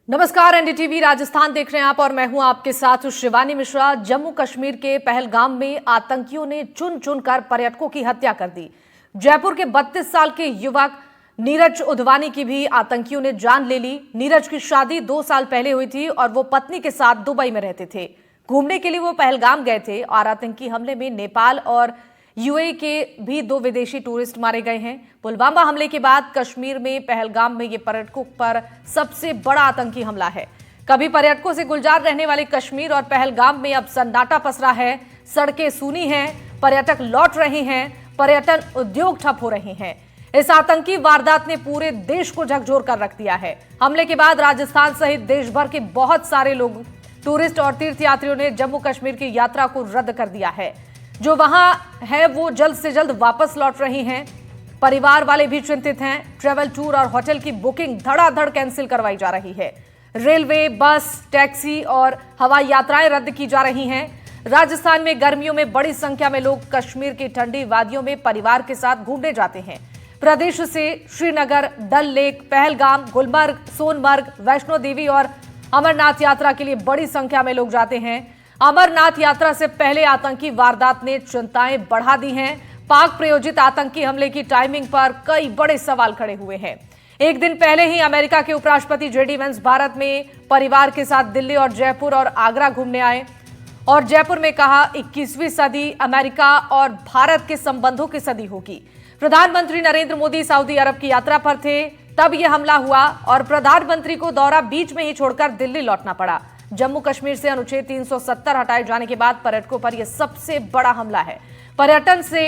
नमस्कार, एनडीटीवी राजस्थान देख रहे हैं आप और मैं हूं आपके साथ शिवानी मिश्रा। जम्मू कश्मीर के पहलगाम में आतंकियों ने चुन चुनकर पर्यटकों की हत्या कर दी। जयपुर के 32 साल के युवक नीरज उधवानी की भी आतंकियों ने जान ले ली। नीरज की शादी 2 साल पहले हुई थी और वो पत्नी के साथ दुबई में रहते थे। घूमने के लिए वो पहलगाम गए थे और आतंकी हमले में नेपाल और यूएई के भी 2 विदेशी टूरिस्ट मारे गए हैं। पुलवामा हमले के बाद कश्मीर में पहलगाम में ये पर्यटकों पर सबसे बड़ा आतंकी हमला है। कभी पर्यटकों से गुलजार रहने वाले कश्मीर और पहलगाम में अब सन्नाटा पसरा है। सड़कें सूनी हैं, पर्यटक लौट रहे हैं, पर्यटन उद्योग ठप हो रहे हैं। इस आतंकी वारदात ने पूरे देश को झकझोर कर रख दिया है। हमले के बाद राजस्थान सहित देश भर के बहुत सारे लोग, टूरिस्ट और तीर्थयात्रियों ने जम्मू कश्मीर की यात्रा को रद्द कर दिया है। जो वहां है वो जल्द से जल्द वापस लौट रही हैं। परिवार वाले भी चिंतित हैं। ट्रैवल टूर और होटल की बुकिंग धड़ाधड़ कैंसिल करवाई जा रही है। रेलवे, बस, टैक्सी और हवाई यात्राएं रद्द की जा रही हैं। राजस्थान में गर्मियों में बड़ी संख्या में लोग कश्मीर की ठंडी वादियों में परिवार के साथ घूमने जाते हैं। प्रदेश से श्रीनगर, डल लेक, पहलगाम, गुलमर्ग, सोनमर्ग, वैष्णो देवी और अमरनाथ यात्रा के लिए बड़ी संख्या में लोग जाते हैं। अमरनाथ यात्रा से पहले आतंकी वारदात ने चिंताएं बढ़ा दी हैं। पाक प्रायोजित आतंकी हमले की टाइमिंग पर कई बड़े सवाल खड़े हुए हैं। एक दिन पहले ही अमेरिका के उपराष्ट्रपति जेडी वेंस भारत में परिवार के साथ दिल्ली और जयपुर और आगरा घूमने आए और जयपुर में कहा 21वीं सदी अमेरिका और भारत के संबंधों की सदी होगी। प्रधानमंत्री नरेंद्र मोदी सऊदी अरब की यात्रा पर थे, तब यह हमला हुआ और प्रधानमंत्री को दौरा बीच में ही छोड़कर दिल्ली लौटना पड़ा। जम्मू कश्मीर से अनुच्छेद 370 हटाए जाने के बाद पर्यटकों पर यह सबसे बड़ा हमला है। पर्यटन से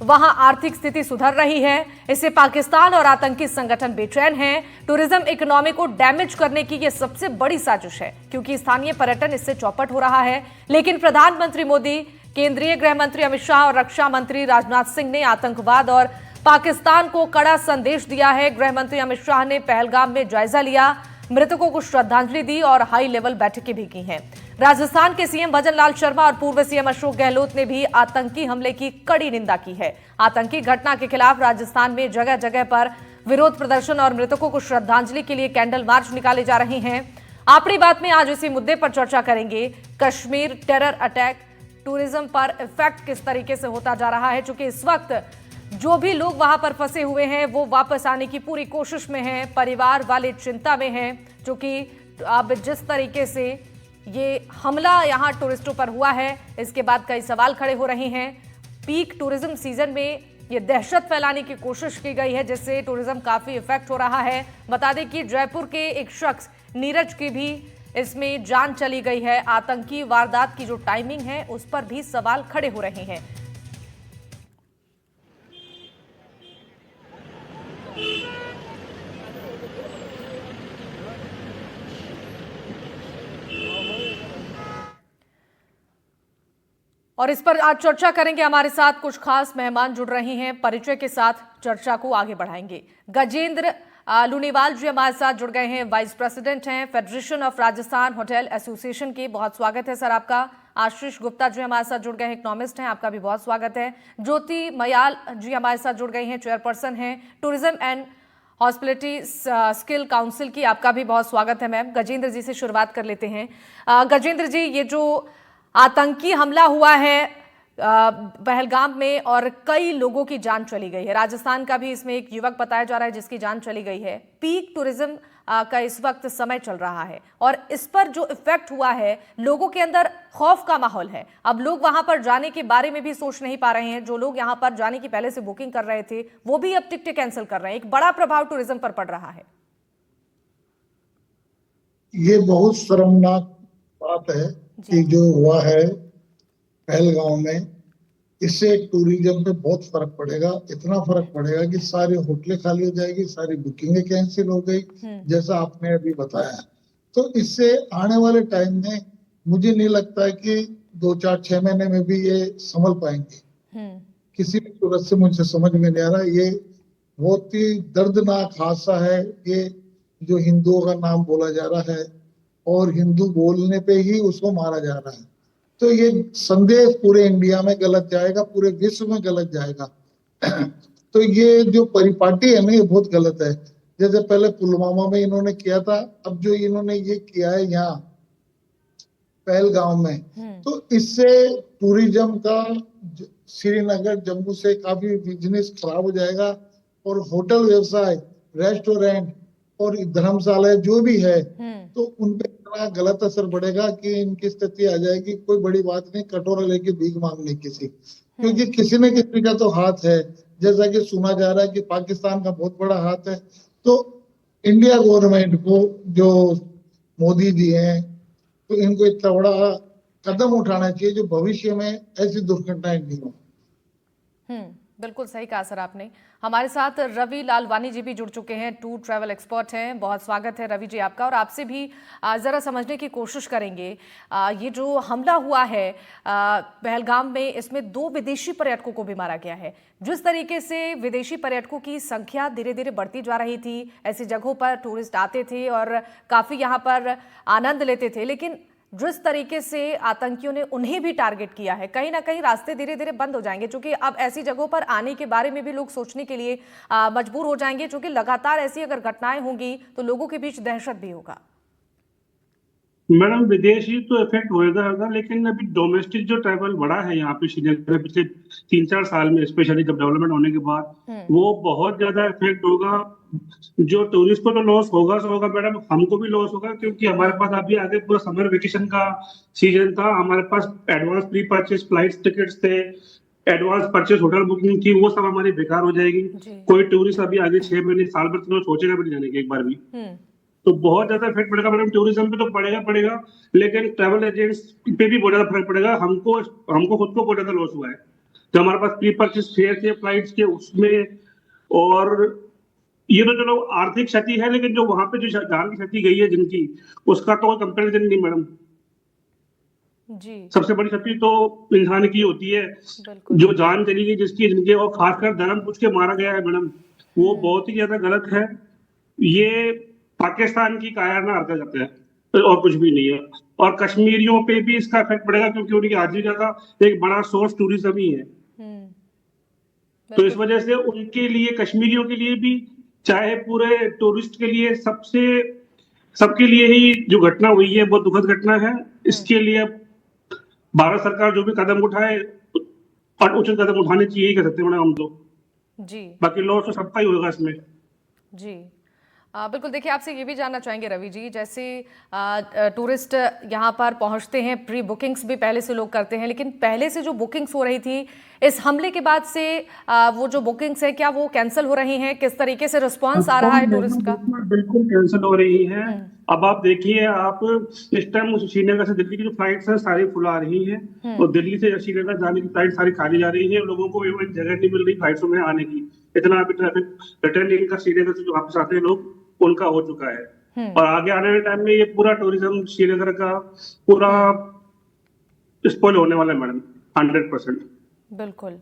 वहां आर्थिक स्थिति सुधर रही है, इससे पाकिस्तान और आतंकी संगठन बेचैन हैं। टूरिज्म इकोनॉमी को डैमेज करने की यह सबसे बड़ी साजिश है, क्योंकि स्थानीय पर्यटन इससे चौपट हो रहा है। लेकिन प्रधानमंत्री मोदी, केंद्रीय गृह मंत्री अमित शाह और रक्षा मंत्री राजनाथ सिंह ने आतंकवाद और पाकिस्तान को कड़ा संदेश दिया है। गृह मंत्री अमित शाह ने पहलगाम में जायजा लिया, मृतकों को श्रद्धांजलि दी और हाई लेवल बैठकें भी की हैं। राजस्थान के सीएम भजन लाल शर्मा और पूर्व सीएम अशोक गहलोत ने भी आतंकी हमले की कड़ी निंदा की है। आतंकी घटना के खिलाफ राजस्थान में जगह जगह पर विरोध प्रदर्शन और मृतकों को श्रद्धांजलि के लिए कैंडल मार्च निकाले जा रहे हैं। अपनी बात में आज इसी मुद्दे पर चर्चा करेंगे। कश्मीर टेरर अटैक, टूरिज्म पर इफेक्ट किस तरीके से होता जा रहा है, चूंकि इस वक्त जो भी लोग वहां पर फंसे हुए हैं वो वापस आने की पूरी कोशिश में हैं। परिवार वाले चिंता में हैं, क्योंकि अब जिस तरीके से ये हमला यहां टूरिस्टों पर हुआ है, इसके बाद कई सवाल खड़े हो रहे हैं। पीक टूरिज्म सीजन में ये दहशत फैलाने की कोशिश की गई है, जिससे टूरिज्म काफी इफेक्ट हो रहा है। बता दें कि जयपुर के एक शख्स नीरज की भी इसमें जान चली गई है। आतंकी वारदात की जो टाइमिंग है उस पर भी सवाल खड़े हो रहे हैं। और इस पर आज चर्चा करेंगे। हमारे साथ कुछ खास मेहमान जुड़ रहे हैं, परिचय के साथ चर्चा को आगे बढ़ाएंगे। गजेंद्र लूनीवाल जी हमारे साथ जुड़ गए हैं, वाइस प्रेसिडेंट हैं federation of Rajasthan hotel association के। बहुत स्वागत है सर आपका। आशीष गुप्ता जी हमारे साथ जुड़ गए हैं, इकोनॉमिस्ट हैं, आपका भी बहुत स्वागत है। ज्योति मयाल जी हमारे साथ जुड़ गई हैं, चेयरपर्सन हैं tourism and hospitality skill council की, आपका भी बहुत स्वागत है मैम। गजेंद्र जी से शुरुआत कर लेते हैं। गजेंद्र जी, ये जो आतंकी हमला हुआ है पहलगाम में और कई लोगों की जान चली गई है, राजस्थान का भी इसमें एक युवक बताया जा रहा है जिसकी जान चली गई है। पीक टूरिज्म का इस वक्त समय चल रहा है और इस पर जो इफेक्ट हुआ है, लोगों के अंदर खौफ का माहौल है। अब लोग वहां पर जाने के बारे में भी सोच नहीं पा रहे हैं। जो लोग यहां पर जाने की पहले से बुकिंग कर रहे थे वो भी अब टिकटें कैंसिल कर रहे हैं। एक बड़ा प्रभाव टूरिज्म पर पड़ रहा है। ये बहुत शर्मनाक बात है कि जो हुआ है पहलगांव में, इससे टूरिज्म पे बहुत फर्क पड़ेगा। इतना फर्क पड़ेगा कि सारी होटलें खाली हो जाएगी, सारी बुकिंगें कैंसिल हो गई, जैसा आपने अभी बताया। तो इससे आने वाले टाइम में मुझे नहीं लगता है कि 2-4-6 महीने में भी ये संभल पाएंगे। किसी भी सूरत से मुझे समझ में नहीं आ रहा। ये बहुत ही दर्दनाक हादसा है। ये जो हिंदुओं का नाम बोला जा रहा है और हिंदू बोलने पे ही उसको मारा जा रहा है, तो ये संदेश पूरे इंडिया में गलत जाएगा, पूरे विश्व में गलत जाएगा। तो ये जो परिपाटी है ना, ये बहुत गलत है। जैसे पहले पुलवामा में इन्होंने किया था, अब जो इन्होंने ये किया है यहाँ पहलगाम में, तो इससे टूरिज्म का श्रीनगर जम्मू से काफी बिजनेस खराब हो जाएगा, और होटल व्यवसाय, रेस्टोरेंट और धर्मशाला जो भी है, तो उन पे इतना गलत असर पड़ेगा कि इनकी स्थिति आ जाएगी, कोई बड़ी बात नहीं, कटोरा लेके भीख मांगने किसी, क्योंकि किसी न किसी का तो हाथ है। जैसा कि सुना जा रहा है कि पाकिस्तान का बहुत बड़ा हाथ है। तो इंडिया गवर्नमेंट को, जो मोदी जी हैं, तो इनको इतना बड़ा कदम उठाना चाहिए जो भविष्य में ऐसी दुर्घटनाएं नहीं हो। बिल्कुल सही कहा सर आपने। हमारे साथ रवि लालवानी जी भी जुड़ चुके हैं, टूर ट्रैवल एक्सपर्ट हैं। बहुत स्वागत है रवि जी आपका, और आपसे भी ज़रा समझने की कोशिश करेंगे। ये जो हमला हुआ है पहलगाम में, इसमें 2 विदेशी पर्यटकों को भी मारा गया है। जिस तरीके से विदेशी पर्यटकों की संख्या धीरे धीरे बढ़ती जा रही थी, ऐसी जगहों पर टूरिस्ट आते थे और काफ़ी यहाँ पर आनंद लेते थे, लेकिन जिस तरीके से आतंकियों ने उन्हें भी टारगेट किया है, कहीं ना कहीं रास्ते धीरे धीरे बंद हो जाएंगे, क्योंकि अब ऐसी जगहों पर आने के बारे में भी लोग सोचने के लिए मजबूर हो जाएंगे, क्योंकि लगातार ऐसी अगर घटनाएं होंगी तो लोगों के बीच दहशत भी होगा। मैडम, विदेशी तो इफेक्ट होगा, लेकिन अभी डोमेस्टिक जो ट्रैवल बढ़ा है यहाँ पे श्रीनगर में पिछले 3-4 साल में, स्पेशली जब डेवलपमेंट होने के बाद, वो बहुत ज्यादा इफेक्ट होगा। जो टूरिस्ट को तो लॉस होगा सो होगा मैडम, हमको भी लॉस होगा, क्योंकि हमारे पास अभी आगे पूरा समर वेकेशन का सीजन था, हमारे पास advance pre purchase flight tickets थे, एडवांस परचेज होटल बुकिंग थी, वो सब हमारी बेकार हो जाएगी। कोई टूरिस्ट अभी आगे 6 महीने साल भर तो सोचेगा भी नहीं जाने के एक बार भी। तो बहुत ज्यादा इफेक्ट पड़ेगा मैडम, टूरिज्म पे तो पड़ेगा, लेकिन ट्रैवल एजेंट्स पे भी बहुत ज्यादा फर्क पड़ेगा। हमको खुद को बहुत ज्यादा लॉस हुआ है, जो हमारे पास प्री परचेज फेयर थे फ्लाइट्स के उसमें। और ये तो चलो आर्थिक क्षति है, लेकिन जो वहां पे जो जान की क्षति गई है जिनकी, उसका तो कोई कंपेरिजन नहीं मैडम जी। सबसे बड़ी क्षति तो इंसान की होती है, जो जान चली गई जिसकी, जिनके, और खासकर धर्म पूछ के मारा गया है मैडम, वो बहुत ही ज्यादा गलत है। ये पाकिस्तान की कायराना हरकत है और कुछ भी नहीं है। और कश्मीरियों पे भी इसका इफेक्ट पड़ेगा, क्योंकि उनकी आजीविका का एक बड़ा सोर्स टूरिज्म ही है। तो इस वजह से उनके लिए, कश्मीरियों के लिए भी, चाहे पूरे टूरिस्ट के लिए, सबके लिए ही जो घटना हुई है बहुत दुखद घटना है। इसके लिए भारत सरकार जो भी कदम उठाए, और उचित कदम उठाने चाहिए ही, कर सकते हैं हम तो जी। बाकी लॉस तो सबका ही होगा इसमें जी। बिल्कुल, देखिए आपसे ये भी जानना चाहेंगे रवि जी, जैसे टूरिस्ट यहाँ पर पहुँचते हैं, प्री बुकिंग्स भी पहले से लोग करते हैं, लेकिन पहले से जो बुकिंग्स हो रही थी, इस हमले के बाद से वो जो बुकिंग्स है, क्या वो कैंसिल हो रही हैं? किस तरीके से रिस्पांस आ रहा है टूरिस्ट का? बिल्कुल कैंसिल हो रही है। अब आप देखिए, आप इस टाइम श्रीनगर से दिल्ली की जो फ्लाइट्स है सारी फुल आ रही है, और दिल्ली से श्रीनगर जाने की फ्लाइट सारी खाली जा रही है। लोगों को इवन जगह नहीं मिल रही फ्लाइट्स में आने की, इतना अभी ट्रैफिक रिटर्न इनका श्रीनगर से जो वापस आते हैं लोग, उनका हो चुका है। और आगे आने वाले टाइम में ये पूरा टूरिज्म श्रीनगर का पूरा स्पॉइल होने वाला है मैडम, 100%। बिल्कुल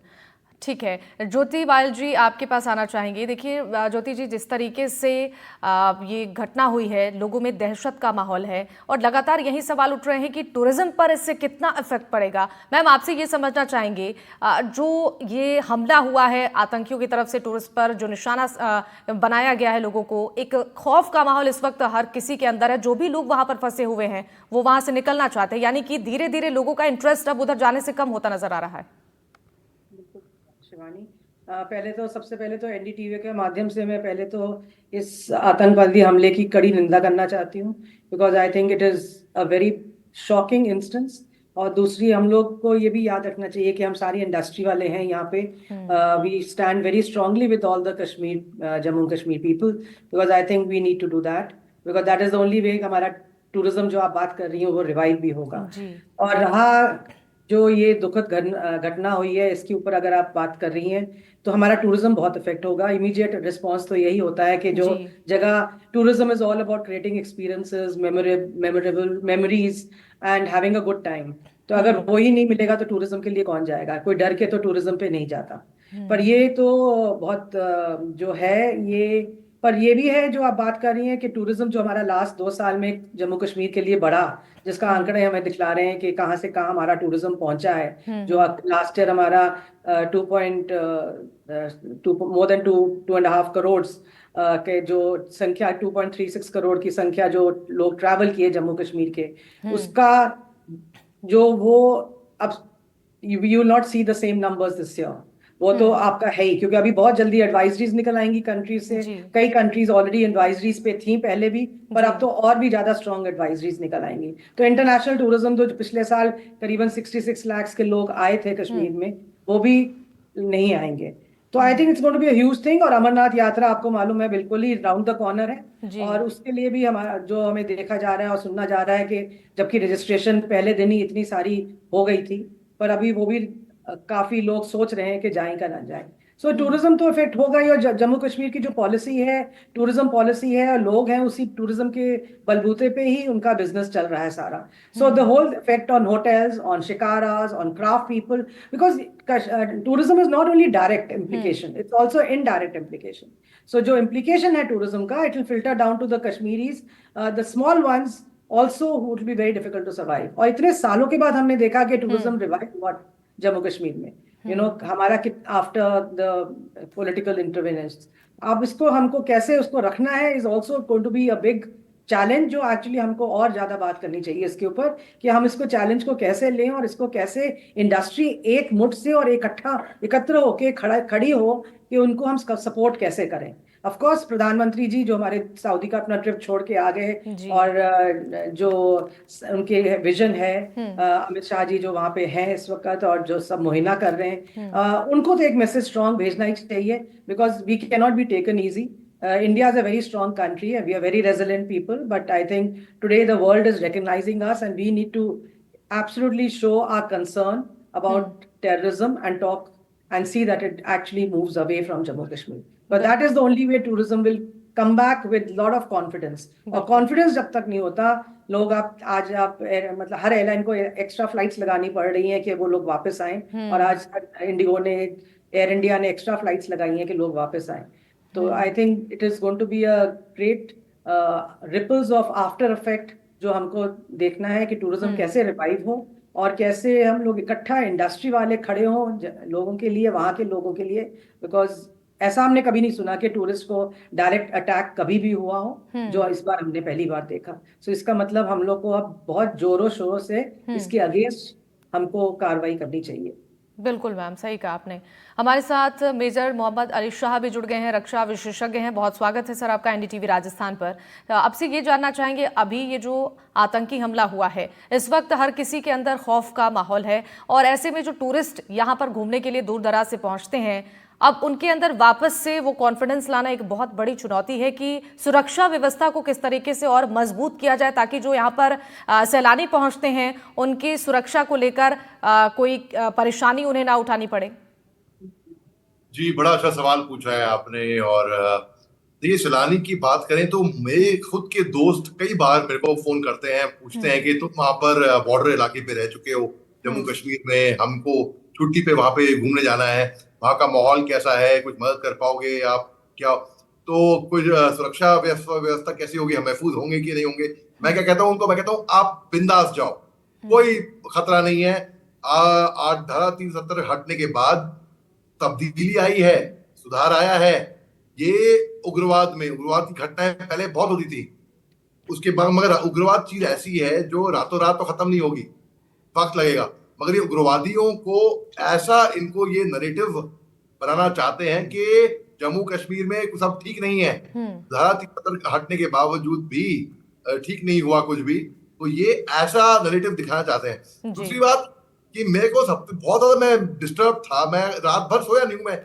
ठीक है। ज्योति बाल जी आपके पास आना चाहेंगे। देखिए ज्योति जी, जिस तरीके से ये घटना हुई है, लोगों में दहशत का माहौल है, और लगातार यही सवाल उठ रहे हैं कि टूरिज्म पर इससे कितना इफेक्ट पड़ेगा। मैम, आपसे ये समझना चाहेंगे, जो ये हमला हुआ है आतंकियों की तरफ से टूरिस्ट पर, जो निशाना बनाया गया है लोगों को, एक खौफ का माहौल इस वक्त हर किसी के अंदर है। जो भी लोग वहां पर फंसे हुए हैं वो वहां से निकलना चाहते हैं, यानी कि धीरे धीरे लोगों का इंटरेस्ट अब उधर जाने से कम होता नजर आ रहा है। शिवानी, पहले तो सबसे पहले तो एनडीटीवी के माध्यम से मैं पहले तो इस आतंकवादी हमले की कड़ी निंदा करना चाहती हूँ, because I think it is a very shocking instance. और दूसरी, हम लोग को ये भी याद रखना चाहिए कि हम सारी इंडस्ट्री वाले हैं यहाँ पे। We stand very strongly with all the Kashmir, Jammu Kashmir people, because I think we need to do that, because that is the only way हमारा टूरिज्म जो आप बात कर रही हो वो रिवाइव भी होगा। और रहा जो ये दुखद घटना हुई है, इसके ऊपर अगर आप बात कर रही हैं, तो हमारा टूरिज्म बहुत इफेक्ट होगा। इमीडिएट रिस्पांस तो यही होता है कि जो जगह, tourism is all about creating experiences, memorable memories and having a good time. तो अगर वो ही नहीं मिलेगा तो टूरिज्म के लिए कौन जाएगा? कोई डर के तो टूरिज्म पे नहीं जाता। पर ये तो बहुत जो है, ये पर ये भी है जो आप बात कर रही हैं कि टूरिज्म जो हमारा लास्ट 2 साल में जम्मू कश्मीर के लिए बढ़ा, जिसका आंकड़े हमें दिखला रहे हैं कि कहाँ से कहाँ हमारा टूरिज्म पहुंचा है। जो लास्ट ईयर हमारा 2.2 मोर देन 2.5 करोड़ के जो संख्या 2.36 करोड़ की संख्या जो लोग ट्रैवल किए जम्मू कश्मीर के, उसका जो वो अब you will not see the same numbers this year. वो तो आपका है ही, क्योंकि अभी बहुत जल्दी एडवाइजरीज निकल आएंगी कंट्रीज से। कई कंट्रीज ऑलरेडी एडवाइजरीज पे थी पहले भी, पर अब तो और भी ज्यादा स्ट्रॉन्ग एडवाइजरीज निकल आएंगी। तो इंटरनेशनल टूरिज्म तो पिछले साल करीबन 66 लाख के लोग आए थे कश्मीर में, वो भी नहीं आएंगे। तो I think it's going to be a huge thing. और अमरनाथ यात्रा आपको मालूम है बिल्कुल ही राउंड द कॉर्नर है, और उसके लिए भी हमारा जो हमें देखा जा रहा है और सुनना जा रहा है कि जबकि रजिस्ट्रेशन पहले दिन ही इतनी सारी हो गई थी, पर अभी वो भी काफी लोग सोच रहे हैं कि जाए का ना जाए। सो टूरिज्म तो इफेक्ट होगा ही। और जम्मू कश्मीर की जो पॉलिसी है, टूरिज्म पॉलिसी है, और लोग हैं उसी टूरिज्म के बलबूते पे ही उनका बिजनेस चल रहा है सारा। So the whole effect on hotels, on shikaras, on craft people, because tourism is not only direct implication, it's also indirect implication. So जो इम्प्लीकेशन है टूरिज्म का, it will filter down to the Kashmiris, the small ones also who will be very difficult to survive। और इतने सालों के बाद हमने देखा कि टूरिज्म रिवाइव हुआ जम्मू कश्मीर में, हमारा आफ्टर द पॉलिटिकल इंटरवेंशंस। अब इसको हमको कैसे उसको रखना है is also going to be a big challenge, जो एक्चुअली हमको और ज्यादा बात करनी चाहिए इसके ऊपर, कि हम इसको चैलेंज को कैसे लें और इसको कैसे इंडस्ट्री एक मुठ से और एकत्र होके खड़ी हो कि उनको हम सपोर्ट कैसे करें। ऑफ कोर्स प्रधानमंत्री जी जो हमारे सऊदी का अपना ट्रिप छोड़ के आ गए, और जो उनके विजन है, अमित शाह जी जो वहां पे हैं इस वक्त और जो सब मुहिना कर रहे हैं, उनको तो एक मैसेज स्ट्रॉन्ग भेजना ही चाहिए, because we can not be taken easy. India is a very strong country and we are very resilient people, but I think today the world is recognizing us and we need to absolutely show our concern about terrorism and talk and see that it actually moves away from Jammu Kashmir. But that is the only way tourism will come back with lot of confidence. और confidence जब तक नहीं होता, लोग आज मतलब हर airline को extra flights लगानी पड़ रही हैं कि वो लोग वापस आएं, और आज इंडिगो ने, एयर इंडिया ने एक्स्ट्रा फ्लाइट्स लगाई हैं कि लोग वापस आएं। तो I think it is going to be a great ripples of after effect, जो हमको देखना है कि टूरिज्म कैसे रिवाइव हो और कैसे हम लोग इकट्ठा इंडस्ट्री वाले खड़े हों लोगों के लिए, वहाँ के लोगों के लिए। बिकॉज ऐसा हमने कभी नहीं सुना कि टूरिस्ट को डायरेक्ट अटैक कभी भी हुआ हो, जो इस बार हमने पहली बार देखा। सो इसका मतलब हम लोग को अब बहुत जोरों शोरों से इसके अगेंस्ट हमको कार्रवाई करनी चाहिए। बिल्कुल मैम, सही कहा आपने। हमारे साथ मेजर मोहम्मद अली शाह भी जुड़ गए हैं, रक्षा विशेषज्ञ हैं। बहुत स्वागत है सर आपका एनडीटीवी राजस्थान पर। आपसे ये जानना चाहेंगे, अभी ये जो आतंकी हमला हुआ है, इस वक्त हर किसी के अंदर खौफ का माहौल है, और ऐसे में जो टूरिस्ट यहाँ पर घूमने के लिए दूर दराज से पहुँचते हैं, अब उनके अंदर वापस से वो कॉन्फिडेंस लाना एक बहुत बड़ी चुनौती है कि सुरक्षा व्यवस्था को किस तरीके से और मजबूत किया जाए, ताकि जो यहाँ पर सैलानी पहुँचते हैं उनकी सुरक्षा को लेकर कोई परेशानी उन्हें ना उठानी पड़े। जी, बड़ा अच्छा सवाल पूछा है आपने। और देखिए, सैलानी की बात करें तो मेरे खुद के दोस्त कई बार मेरे को फोन करते हैं, पूछते हैं कि तुम वहां पर बॉर्डर इलाके पे रह चुके हो, जम्मू कश्मीर में, हमको छुट्टी पे वहां पे घूमने जाना है, वहां का माहौल कैसा है, कुछ मदद कर पाओगे आप क्या? तो कुछ सुरक्षा व्यवस्था कैसी होगी, हम महफूज होंगे कि नहीं होंगे? मैं क्या कहता हूँ उनको, मैं कहता हूँ आप बिंदास जाओ, कोई खतरा नहीं है। धारा 370 हटने के बाद तब्दीली आई है, सुधार आया है। ये उग्रवाद की घटनाएं पहले बहुत होती थी, उसके बाद मगर उग्रवाद चीज ऐसी है जो रातों रात तो खत्म नहीं होगी, वक्त लगेगा। मगर ये उग्रवादियों को ऐसा, इनको ये नैरेटिव बनाना चाहते हैं कि जम्मू कश्मीर में सब ठीक नहीं है, धारा 370 हटने के बावजूद भी ठीक नहीं हुआ कुछ भी, तो ये ऐसा नैरेटिव दिखाना चाहते हैं। दूसरी बात कि मेरे को बहुत ज्यादा मैं डिस्टर्ब था, मैं रात भर सोया नहीं हूं। मैं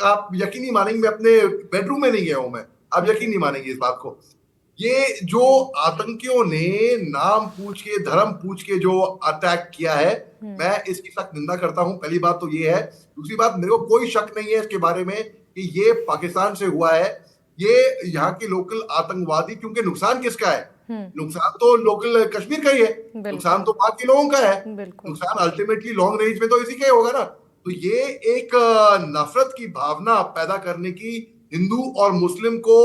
आप यकीन नहीं मानेंगे, मैं अपने बेडरूम में नहीं गया हूं मैं, आप यकीन नहीं मानेंगे इस बात को। ये जो आतंकियों ने नाम पूछ के, धर्म पूछ के जो अटैक किया है, मैं इसकी सख्त निंदा करता हूं। पहली बात तो ये है। दूसरी बात, मेरे को कोई शक नहीं है इसके बारे में कि ये पाकिस्तान से हुआ है, ये यहाँ के लोकल आतंकवादी, क्योंकि नुकसान किसका है? नुकसान तो लोकल कश्मीर का ही है, नुकसान तो वहां के लोगों का है, नुकसान अल्टीमेटली लॉन्ग रेंज में तो इसी का ही होगा ना। तो ये एक नफरत की भावना पैदा करने की, हिंदू और मुस्लिम को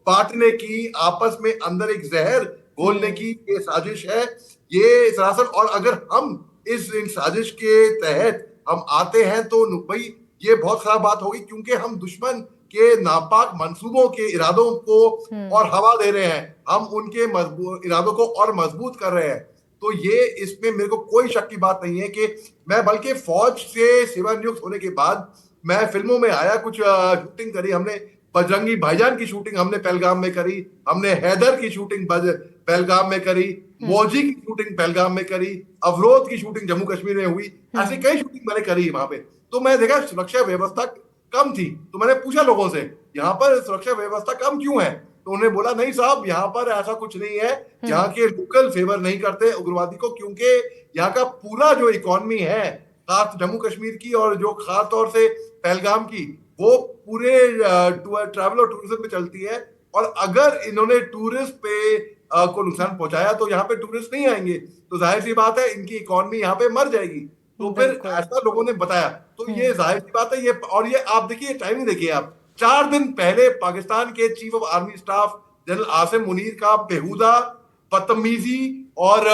बांटने की, आपस में अंदर एक जहर घोलने की ये साजिश है, ये सरासर। और अगर हम इन साजिश के तहत हम आते हैं तो भाई ये बहुत खराब बात होगी, क्योंकि हम दुश्मन के नापाक मंसूबों के इरादों को और हवा दे रहे हैं, हम उनके इरादों को और मजबूत कर रहे हैं। तो ये इसमें मेरे को कोई शक की बात नहीं है कि मैं, बल्कि फौज से सेवानियुक्त होने के बाद मैं फिल्मों में आया, कुछ शूटिंग करी हमने, बजरंगी भाईजान की शूटिंग हमने पहलगाम में करी, हमने हैदर की शूटिंग पहलगाम में करी, मौजी की शूटिंग पहलगाम में करी, अवरोध की शूटिंग जम्मू कश्मीर में हुई, ऐसी कई शूटिंग मैंने करी वहां पे। तो मैं देखा सुरक्षा व्यवस्था कम थी, तो मैंने पूछा लोगों से यहाँ पर सुरक्षा व्यवस्था कम क्यों है, तो उन्होंने बोला नहीं साहब यहाँ पर ऐसा कुछ नहीं है, यहाँ के लोकल फेवर नहीं करते उग्रवादी को, क्योंकि यहाँ का पूरा जो इकोनॉमी है खास जम्मू कश्मीर की और जो खास तौर से पहलगाम की, वो पूरे ट्रैवल और टूरिज्म पे चलती है। और अगर इन्होंने टूरिस्ट पे को नुकसान पहुंचाया तो यहाँ पे टूरिस्ट नहीं आएंगे, तो जाहिर सी बात है इनकी इकोनॉमी यहाँ पे मर जाएगी। तो फिर ऐसा लोगों ने बताया, तो ये जाहिर सी बात है ये। और ये आप देखिए, टाइमिंग देखिए आप, 4 दिन पहले पाकिस्तान के chief of army staff general Asim Munir का बेहुदा, बदतमीजी और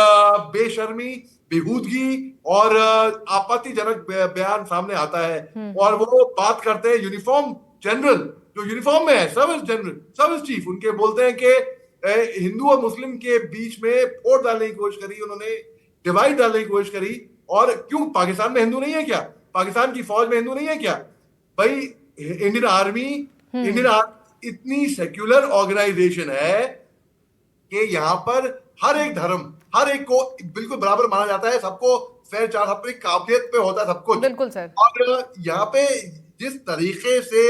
बेशर्मी, बेहूदगी और आपत्तिजनक बयान सामने आता है, और वो बात करते हैं यूनिफॉर्म जनरल, जो यूनिफॉर्म में है, सर्विस जनरल, सर्विस चीफ, उनके बोलते हैं कि हिंदू और मुस्लिम के बीच में फोड़ डालने की कोशिश करी उन्होंने, डिवाइड डालने की कोशिश करी। और क्यों, पाकिस्तान में हिंदू नहीं है क्या, पाकिस्तान की फौज में हिंदू नहीं है क्या भाई? इंडियन आर्मी इतनी सेक्युलर ऑर्गेनाइजेशन है कि यहाँ पर हर एक धर्म, हर एक को बिल्कुल बराबर माना जाता है, सबको फेयर चांस, अपनी काबिलियत पे होता है सब कुछ। बिल्कुल सर। और यहाँ पे जिस तरीके से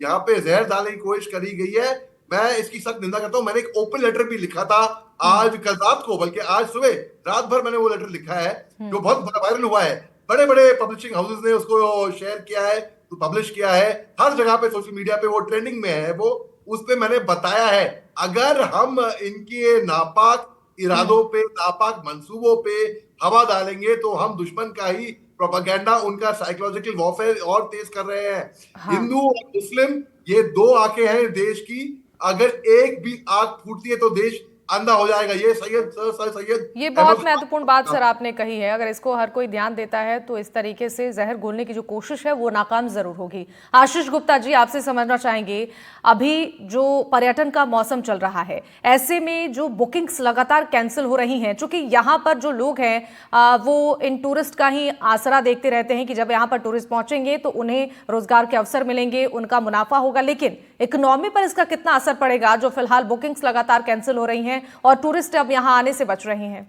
यहाँ पे जहर डालने की कोशिश करी गई है, मैं इसकी सख्त निंदा करता हूँ। मैंने एक ओपन लेटर भी लिखा था आज, कल रात को, बल्कि आज सुबह रात भर मैंने वो लेटर लिखा है, जो बहुत वायरल हुआ है। बड़े बड़े पब्लिशिंग हाउसेस ने उसको शेयर किया है, तो पब्लिश किया है, हर जगह पे सोशल मीडिया पे वो ट्रेंडिंग में है। वो उस पे मैंने बताया है, अगर हम इनके नापाक इरादों पे, नापाक मंसूबों पे हवा डालेंगे तो हम दुश्मन का ही प्रोपेगेंडा, उनका साइकोलॉजिकल वॉरफेयर और तेज कर रहे हैं। हाँ। हिंदू और मुस्लिम ये 2 आंखें हैं देश की, अगर एक भी आंख फूटती है तो देश अंधा हो जाएगा। ये सैयद ये बहुत महत्वपूर्ण बात सर आपने कही है। अगर इसको हर कोई ध्यान देता है तो इस तरीके से जहर घोलने की जो कोशिश है वो नाकाम जरूर होगी। आशीष गुप्ता जी, आपसे समझना चाहेंगे, अभी जो पर्यटन का मौसम चल रहा है, ऐसे में जो बुकिंग्स लगातार कैंसिल हो रही हैं, चूंकि यहाँ पर जो लोग हैं वो इन टूरिस्ट का ही आसरा देखते रहते हैं कि जब यहाँ पर टूरिस्ट पहुंचेंगे तो उन्हें रोजगार के अवसर मिलेंगे, उनका मुनाफा होगा, लेकिन इकोनॉमी पर इसका कितना असर पड़ेगा जो फिलहाल बुकिंग्स लगातार कैंसिल हो रही हैं और टूरिस्ट अब यहां आने से बच रहे हैं?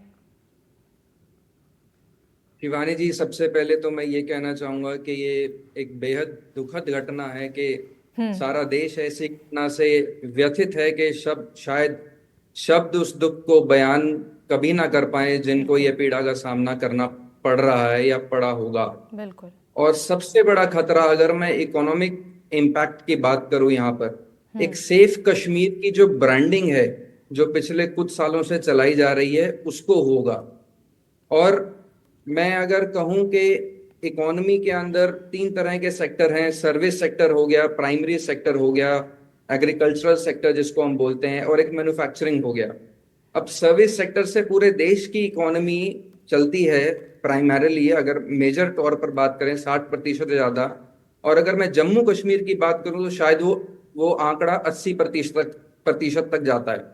शिवानी जी, सबसे पहले तो मैं ये कहना चाहूंगा कि ये एक बेहद दुखद घटना है कि सारा देश ऐसी घटना से व्यथित है कि शायद शब्द उस दुख को बयान कभी ना कर पाए जिनको ये पीड़ा का सामना करना पड़ रहा है या पड़ा होगा। बिल्कुल। और सबसे बड़ा खतरा, अगर मैं इकोनॉमिक इम्पैक्ट की बात करूं, यहाँ पर एक सेफ कश्मीर की जो ब्रांडिंग है जो पिछले कुछ सालों से चलाई जा रही है उसको होगा। और मैं अगर कहूं कि इकोनॉमी के अंदर 3 तरह के सेक्टर हैं, सर्विस सेक्टर हो गया, प्राइमरी सेक्टर हो गया, एग्रीकल्चरल सेक्टर जिसको हम बोलते हैं, और एक मैन्युफैक्चरिंग हो गया। अब सर्विस सेक्टर से पूरे देश की इकोनॉमी चलती है प्राइमरीली, अगर मेजर तौर पर बात करें 60% से ज्यादा। और अगर मैं जम्मू कश्मीर की बात करूं तो शायद वो आंकड़ा 80% तक जाता है।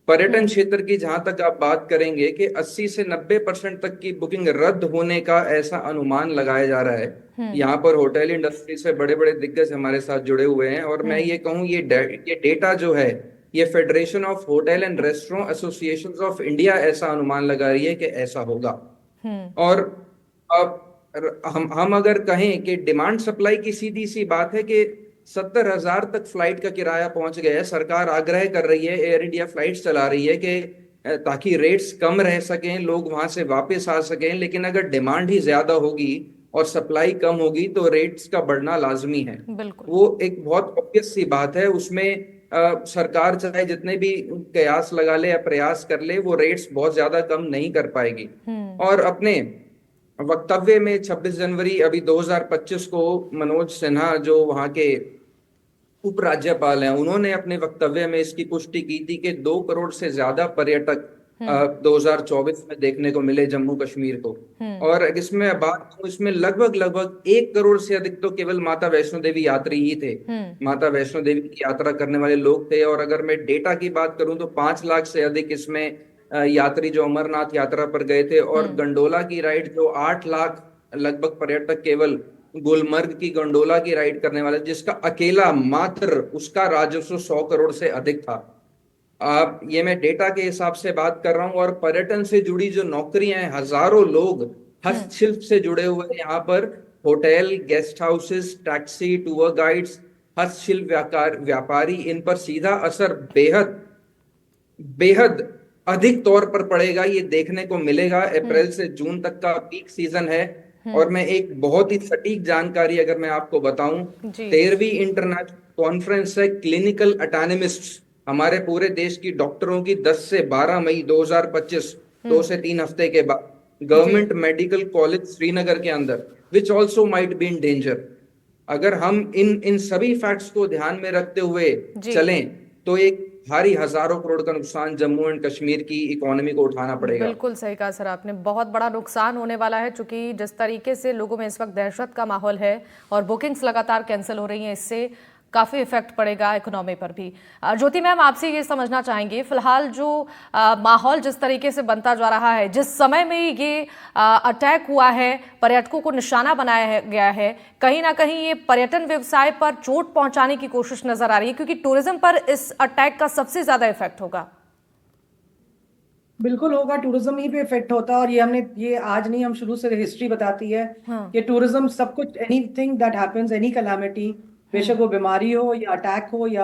पर्यटन क्षेत्र की जहां तक आप बात करेंगे कि 80 से 90% तक की बुकिंग रद्द होने का ऐसा अनुमान लगाया जा रहा है। यहाँ पर होटल इंडस्ट्री से बड़े बड़े दिग्गज हमारे साथ जुड़े हुए हैं, और मैं ये कहूँ ये डेटा जो है, ये federation of hotel and restaurant associations of India ऐसा अनुमान लगा रही है कि ऐसा होगा। और अब हम अगर कहें कि डिमांड सप्लाई की सीधी सी बात है कि 70,000 तक फ्लाइट का किराया पहुंच गया है। सरकार आग्रह कर रही है, एयर इंडिया फ्लाइट्स चला रही है कि ताकि रेट्स कम रह सकें, लोग वहां से वापस आ सकें। लेकिन अगर डिमांड ही ज्यादा होगी और सप्लाई कम होगी तो रेट्स का बढ़ना लाजमी है। वो एक बहुत ऑब्वियस सी बात है। उसमें सरकार चाहे जितने भी कयास लगा ले या प्रयास कर ले, वो रेट्स बहुत ज्यादा कम नहीं कर पाएगी। और अपने वक्तव्य में 26 जनवरी अभी 2025 को मनोज सिन्हा जो वहां के उपराज्यपाल हैं, उन्होंने अपने वक्तव्य में इसकी पुष्टि की थी कि 2 करोड़ से ज्यादा पर्यटक 2024 में देखने को मिले जम्मू कश्मीर को। और इसमें बात करूं, इसमें लगभग 1 करोड़ से अधिक तो केवल माता वैष्णो देवी यात्री ही थे। माता वैष्णो देवी की यात्रा करने वाले लोग थे। और अगर मैं डेटा की बात करूं तो 5 लाख से अधिक इसमें यात्री जो अमरनाथ यात्रा पर गए थे। और गंडोला की राइड जो 8 लाख लगभग पर्यटक केवल गुलमर्ग की गंडोला की राइड करने वाले, जिसका अकेला मात्र उसका राजस्व 100 करोड़ से अधिक था। आप ये मैं डेटा के हिसाब से बात कर रहा हूं। और पर्यटन से जुड़ी जो नौकरियां हैं, हजारों लोग हस्तशिल्प से जुड़े हुए हैं यहाँ पर। Hotel, guest houses, taxi, tour guides, हस्तशिल्प व्यापारी, इन पर सीधा असर बेहद अधिक तौर पर पड़ेगा। ये देखने को मिलेगा। अप्रैल से जून तक का पीक सीजन है। और मैं एक बहुत ही सटीक जानकारी अगर मैं आपको बताऊं, 13वीं इंटरनेशनल कॉन्फ्रेंस है क्लिनिकल एटोनॉमिस्ट्स, हमारे पूरे देश की डॉक्टरों की 10 से 12 मई 2025, 2 से 3 हफ्ते के बाद गवर्नमेंट मेडिकल कॉलेज श्रीनगर के अंदर, which also might be in danger. अगर हम इन सभी फैक्ट्स को ध्यान में रखते हुए चलें तो एक भारी हजारों करोड़ का नुकसान जम्मू एंड कश्मीर की इकोनॉमी को उठाना पड़ेगा। बिल्कुल सही कहा सर आपने, बहुत बड़ा नुकसान होने वाला है, क्योंकि जिस तरीके से लोगों में इस वक्त दहशत का माहौल है और बुकिंग्स लगातार कैंसिल हो रही हैं, इससे काफ़ी इफेक्ट पड़ेगा इकोनॉमी पर भी। ज्योति मैम, आपसे ये समझना चाहेंगे, फिलहाल जो माहौल जिस तरीके से बनता जा रहा है, जिस समय में ये अटैक हुआ है, पर्यटकों को निशाना बनाया गया है, कहीं ना कहीं ये पर्यटन व्यवसाय पर चोट पहुंचाने की कोशिश नजर आ रही है, क्योंकि टूरिज्म पर इस अटैक का सबसे ज्यादा इफेक्ट होगा। बिल्कुल होगा, टूरिज्म ही पे इफेक्ट होता है। और ये आज नहीं, हम शुरू से हिस्ट्री बताती है कि टूरिज्म सब कुछ, anything that happens, any calamity, बेशक वो बीमारी हो या अटैक हो या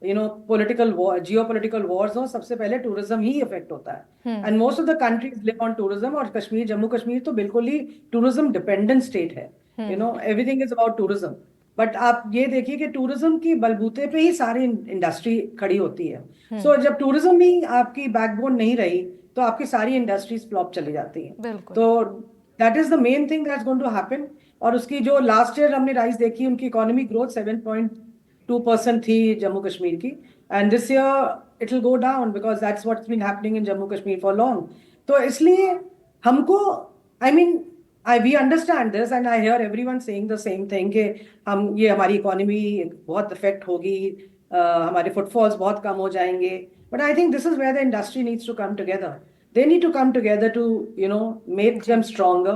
पॉलिटिकल वॉर, जियोपॉलिटिकल वॉर्स हो, सबसे पहले टूरिज्म ही इफेक्ट होता है। And most of the countries live on tourism. और कश्मीर, जम्मू कश्मीर तो बिल्कुल ही टूरिज्म डिपेंडेंट स्टेट है। Everything is about tourism. But आप ये देखिए कि टूरिज्म की बलबूते पे ही सारी इंडस्ट्री खड़ी होती है। सो जब टूरिज्म ही आपकी बैकबोन नहीं रही तो आपकी सारी इंडस्ट्रीज फ्लॉप चली जाती है। तो that is the main thing that's going to happen. और उसकी जो लास्ट ईयर हमने राइज देखी, उनकी इकोनॉमी ग्रोथ 7.2% थी जम्मू कश्मीर की। And this year it will go down because that's what's been happening in Jammu Kashmir for long. तो इसलिए हमको, we understand this and I hear everyone saying the same thing कि ये हमारी इकोनॉमी बहुत इफेक्ट होगी, हमारे फुटफॉल्स बहुत कम हो जाएंगे। But I think this is where the industry needs to come together. They need to come together to, make them stronger,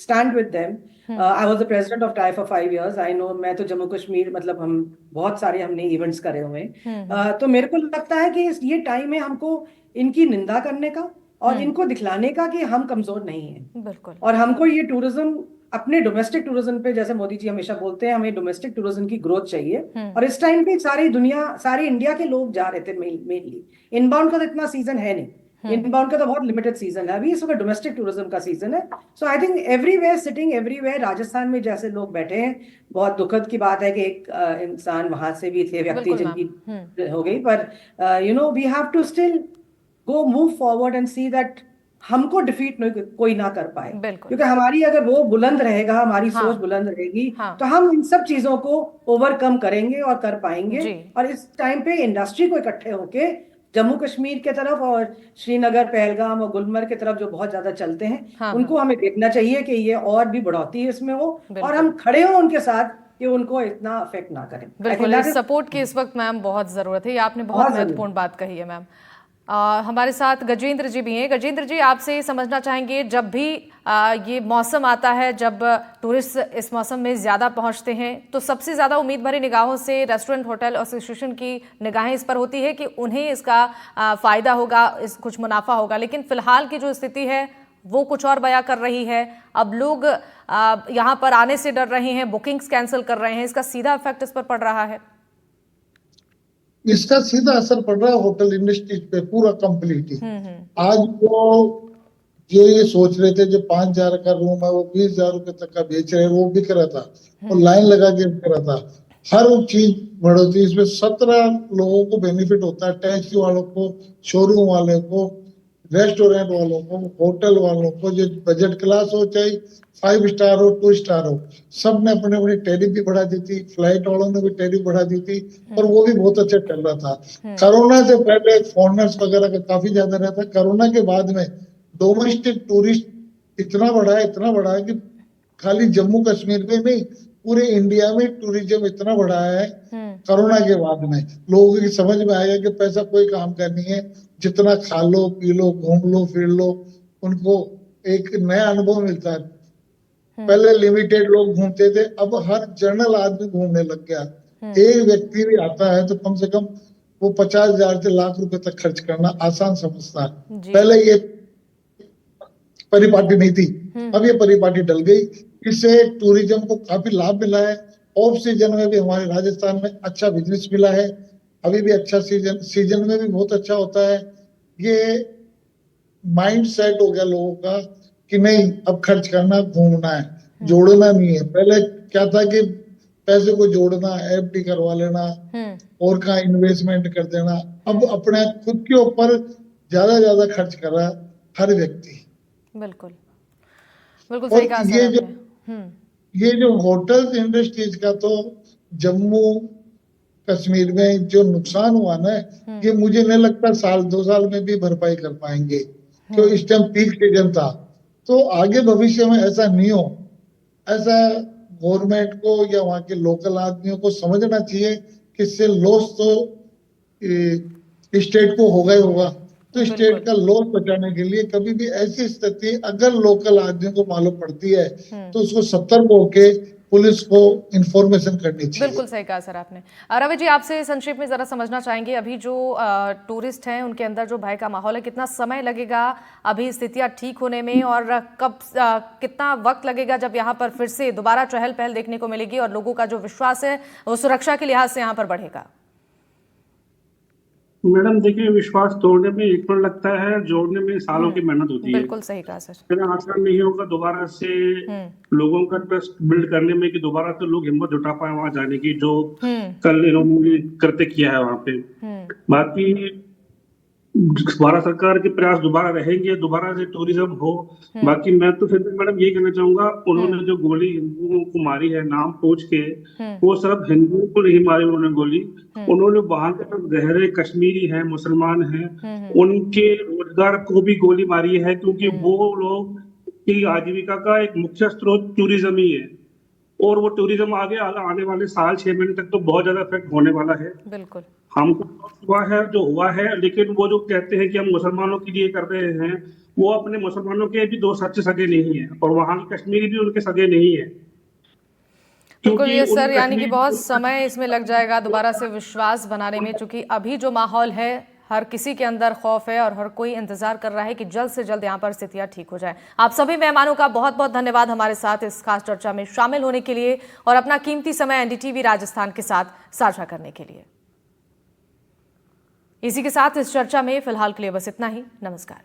stand with them. I was the president of TAI for 5 years. I know, मैं तो जम्मू कश्मीर, मतलब हम बहुत सारे हमने events करे हुए हैं। तो मेरे को लगता है कि ये टाइम है हमको इनकी निंदा करने का और इनको दिखलाने का कि हम कमजोर नहीं हैं। बिल्कुल। और हमको ये टूरिज्म, अपने डोमेस्टिक टूरिज्म पे, जैसे मोदी जी हमेशा बोलते हैं, हमें डोमेस्टिक टूरिज्म की ग्रोथ चाहिए। और इस टाइम पे सारी इंडिया के लोग जा रहे थे मेनली। इनबाउंड का तो इतना सीजन है नहीं, इनबाउंड का तो बहुत लिमिटेड सीजन है। अभी इस वक्त डोमेस्टिक टूरिज्म का सीजन है। So I think everywhere, sitting everywhere, Rajasthan में जैसे लोग बैठे हैं, बहुत दुखद की बात है कि एक इंसान वहां से भी थे, व्यक्ति जिनकी हो गई। पर we have to still go move forward and see that हमको डिफीट कोई ना कर पाए। क्योंकि हमारी अगर वो बुलंद रहेगा, हमारी सोच बुलंद रहेगी, तो हम इन सब चीजों को ओवरकम करेंगे और कर पाएंगे। और इस टाइम पे इंडस्ट्री को इकट्ठे होके जम्मू कश्मीर के तरफ और श्रीनगर, पहलगाम और गुलमर्ग की तरफ जो बहुत ज्यादा चलते हैं, उनको हमें देखना चाहिए कि ये और भी बढ़ोतरी इसमें हो और हम खड़े हो उनके साथ कि उनको इतना अफेक्ट ना करें। बिल्कुल, सपोर्ट की इस वक्त मैम बहुत जरूरत है। ये आपने बहुत महत्वपूर्ण बात कही है मैम। हमारे साथ गजेंद्र जी भी हैं। गजेंद्र जी, आपसे ये समझना चाहेंगे, जब भी ये मौसम आता है, जब टूरिस्ट इस मौसम में ज़्यादा पहुंचते हैं, तो सबसे ज़्यादा उम्मीद भरी निगाहों से रेस्टोरेंट होटल एसोसिएशन की निगाहें इस पर होती है कि उन्हें इसका फ़ायदा होगा, कुछ मुनाफा होगा। लेकिन फ़िलहाल की जो स्थिति है वो कुछ और बयां कर रही है। अब लोग यहाँ पर आने से डर रहे हैं, बुकिंग्स कैंसिल कर रहे हैं। इसका सीधा इफेक्ट इस पर पड़ रहा है? इसका सीधा असर पड़ रहा है होटल इंडस्ट्री पे पूरा कंप्लीटली। आज वो जो ये सोच रहे थे जो 5,000 का रूम है वो 20,000 रुपए तक का बेच रहे हैं, वो बिक रहा था और लाइन लगा के बिक रहा था। हर चीज बढ़ोतरी, इसमें 17 लोगों को बेनिफिट होता है, टैक्सी वालों को, शोरूम वाले को, रेस्टोरेंट वालों को, होटल वालों को, जो बजट क्लास हो चाहे 5 स्टार हो 2 स्टार हो, सब ने अपने अपनी टैरिफ भी बढ़ा दी थी, फ्लाइट वालों ने भी टैरिफ बढ़ा दी थी और वो भी बहुत अच्छा चल रहा था। कोरोना से पहले फॉरेनर्स वगैरह का काफी ज्यादा रहता, कोरोना के बाद में डोमेस्टिक टूरिस्ट इतना बढ़ा है कि खाली जम्मू कश्मीर में नहीं, पूरे इंडिया में टूरिज्म इतना बढ़ा है कोरोना के बाद में। लोगों की समझ में आया कि पैसा कोई काम का नहीं है, जितना खा लो पी लो घूम लो फिर लो, उनको एक नया अनुभव मिलता है। पहले लिमिटेड लोग घूमते थे, अब हर जनरल आदमी घूमने लग गया। एक व्यक्ति भी आता है तो कम से कम वो 50,000 से लाख रुपए तक खर्च करना आसान समझता है। पहले ये परिपाटी नहीं थी, अब ये परिपाटी डल गई। इससे टूरिज्म को काफी लाभ मिला है। ऑफ सीजन में भी हमारे राजस्थान में अच्छा बिजनेस मिला है। अभी भी अच्छा सीजन में भी बहुत अच्छा होता है। ये माइंड सेट हो गया लोगों का कि नहीं, अब खर्च करना, घूमना है, जोड़ना नहीं है। पहले क्या था कि पैसे को जोड़ना, एफडी करवा लेना और कहाँ इन्वेस्टमेंट कर देना। अब अपने खुद के ऊपर ज्यादा खर्च कर रहा है हर व्यक्ति। बिल्कुल बिल्कुल सही कहा सर आपने। ये जो होटल इंडस्ट्रीज का तो जम्मू कश्मीर में जो नुकसान हुआ ना, ये मुझे नहीं लगता 1-2 साल में भी भरपाई कर पाएंगे, जो इस टाइम पीक सीजन था। तो आगे भविष्य में ऐसा नहीं हो, ऐसा गवर्नमेंट को या वहाँ के लोकल आदमियों को समझना चाहिए कि इससे लॉस तो स्टेट को होगा ही होगा। तो स्टेट का लॉस बचाने के लिए कभी भी ऐसी स्थिति अगर लोकल आदमियों को मालूम पड़ती है तो उसको सतर्क होके पुलिस को इंफॉर्मेशन करनी चाहिए। बिल्कुल सही कहा सर आपने। रवि जी, आपसे संक्षेप में जरा समझना चाहेंगे, अभी जो टूरिस्ट हैं उनके अंदर जो भय का माहौल है, कितना समय लगेगा अभी स्थितियां ठीक होने में, और कब कितना वक्त लगेगा जब यहाँ पर फिर से दोबारा चहल पहल देखने को मिलेगी और लोगों का जो विश्वास है वो सुरक्षा के लिहाज से यहाँ पर बढ़ेगा? मैडम देखिए, विश्वास तोड़ने में 1 मिनट लगता है, जोड़ने में सालों की मेहनत होती है। बिल्कुल सही कहा सर। इतना आसान नहीं होगा दोबारा से लोगों का ट्रस्ट बिल्ड करने में कि दोबारा से लोग हिम्मत जुटा पाए वहां जाने की, जो कल इन्होंने करते किया है वहां पे। बाकी भारत सरकार के प्रयास दोबारा रहेंगे, दोबारा से टूरिज्म हो। बाकी मैं तो फिर भी मैडम यही कहना चाहूंगा, उन्होंने जो गोली हिंदुओं को मारी है नाम पूछ के, वो सिर्फ हिंदुओं को नहीं मारी उन्होंने गोली, उन्होंने वहां के जो गहरे कश्मीरी हैं, मुसलमान हैं, उनके रोजगार को भी गोली मारी है, क्योंकि वो लोग की आजीविका का एक मुख्य स्रोत टूरिज्म ही है। और वो टूरिज्म आगे आने वाले साल 6 महीने तक तो बहुत ज्यादा इफेक्ट होने वाला है। बिल्कुल हमको हुआ है जो हुआ है, लेकिन वो जो कहते हैं कि हम मुसलमानों के लिए कर रहे हैं, वो अपने मुसलमानों के भी 2 सच्चे सगे नहीं है, और वहां के कश्मीरी भी उनके सगे नहीं है। बिल्कुल ये सर, यानी कि बहुत समय इसमें लग जाएगा दोबारा से विश्वास बनाने में, क्योंकि अभी जो माहौल है हर किसी के अंदर खौफ है और हर कोई इंतजार कर रहा है कि जल्द से जल्द यहाँ पर स्थितियां ठीक हो जाए। आप सभी मेहमानों का बहुत बहुत धन्यवाद हमारे साथ इस खास चर्चा में शामिल होने के लिए और अपना कीमती समय एनडीटीवी राजस्थान के साथ साझा करने के लिए। इसी के साथ इस चर्चा में फिलहाल के लिए बस इतना ही। नमस्कार।